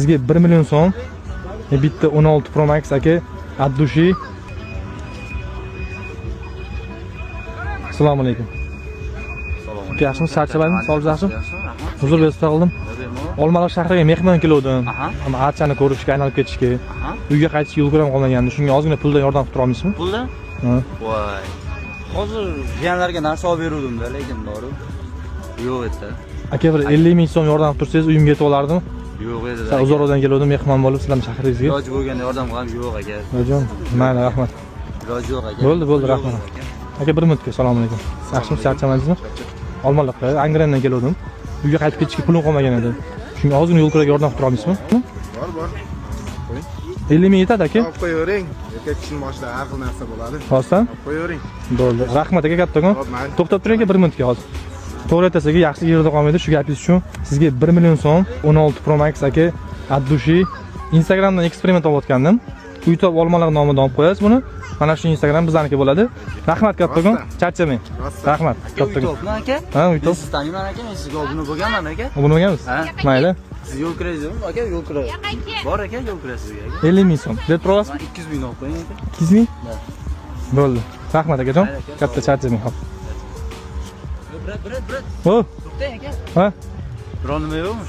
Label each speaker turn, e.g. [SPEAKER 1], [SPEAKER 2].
[SPEAKER 1] Sizga 1 million so'm. Bitta 16 Pro Max aka, Addushi. Assalomu alaykum. Yaxshimisiz? Charchamadingmi? Sog'liq yaxshimi? Huzur berib qoldim. Olmaliq shahriga mehmon kelgandim. Ammo archani ko'rishga, aylanib ketishga. Uyga qaytishga yo'l ko'ram qolmagandi. Shunga ozgina puldan yordam qilib turolmaysizmi?
[SPEAKER 2] Puldan?
[SPEAKER 1] Ha.
[SPEAKER 2] Voy. Hozir jiyanlarga narsa olib beruvdim-da, lekin bor. Yo'q edi.
[SPEAKER 1] Aka, bir 50 ming so'm yordam qilib tursangiz, uyimga yetib olardimi?
[SPEAKER 2] Yo'q edi.
[SPEAKER 1] Sen Uzoqdan kelgandim, mehmon bo'lib sizlarning shahringizga.
[SPEAKER 2] Iloji bo'lganda yordam qilib yo'q aka.
[SPEAKER 1] Rajon, mayli, rahmat.
[SPEAKER 2] Iloji yo'q aka.
[SPEAKER 1] Bo'ldi, rahmat. Aka, 1 minutga assalomu alaykum. Yaxshimisiz? Charchamadingizmi? Olmaliqqa, Angrendan kelgandim. Uyga qaytib ketishga pulim qolmagan edi. Shunga ozgina yo'l kiraga yordam qilib turolmaysizmi?
[SPEAKER 3] Bor.
[SPEAKER 1] 50 ming yetadi aka.
[SPEAKER 3] Olib qo'yavering. Erkak kishining boshida har xil narsa bo'ladi.
[SPEAKER 1] Rostdan?
[SPEAKER 3] Olib qo'yavering.
[SPEAKER 1] Bo'ldi. Rahmat aka, kattakon. To'xtab turing aka, 1 minutga hozir. To'g'ri aytasiz, yaxshi yerda qolmaydi shu gapingiz uchun. Sizga 1 million so'm, 16 Pro Max aka, Addushi. Instagramdan eksperiment olayotgandim. Uytob Olmaliq nomidan olib qo'yasiz buni. Mana shu Instagram bizlarniki bo'ladi. Rahmat kattakon. Charchamang. Rahmat kattakon.
[SPEAKER 2] Uytobmi aka?
[SPEAKER 1] Ha, uytob.
[SPEAKER 2] Siz taniyman aka, men sizga obuna bo'lganman aka.
[SPEAKER 1] Obuna bo'lgansiz?
[SPEAKER 2] Ha.
[SPEAKER 1] Mayli.
[SPEAKER 2] Siz yo'l kiraysizmi aka? Yo'l kira. Bor aka, yo'l kirasiz sizga aka.
[SPEAKER 1] 50 ming so'm. Deb turasizmi?
[SPEAKER 2] 200 ming olib qo'ying aka.
[SPEAKER 1] 200 ming?
[SPEAKER 2] Ha.
[SPEAKER 1] Bo'ldi. Rahmat akajon. Katta charchamang. Hop.
[SPEAKER 2] Brat.
[SPEAKER 1] O,
[SPEAKER 2] To'xtang aka.
[SPEAKER 1] ha?
[SPEAKER 2] Biron nima yo'qmi?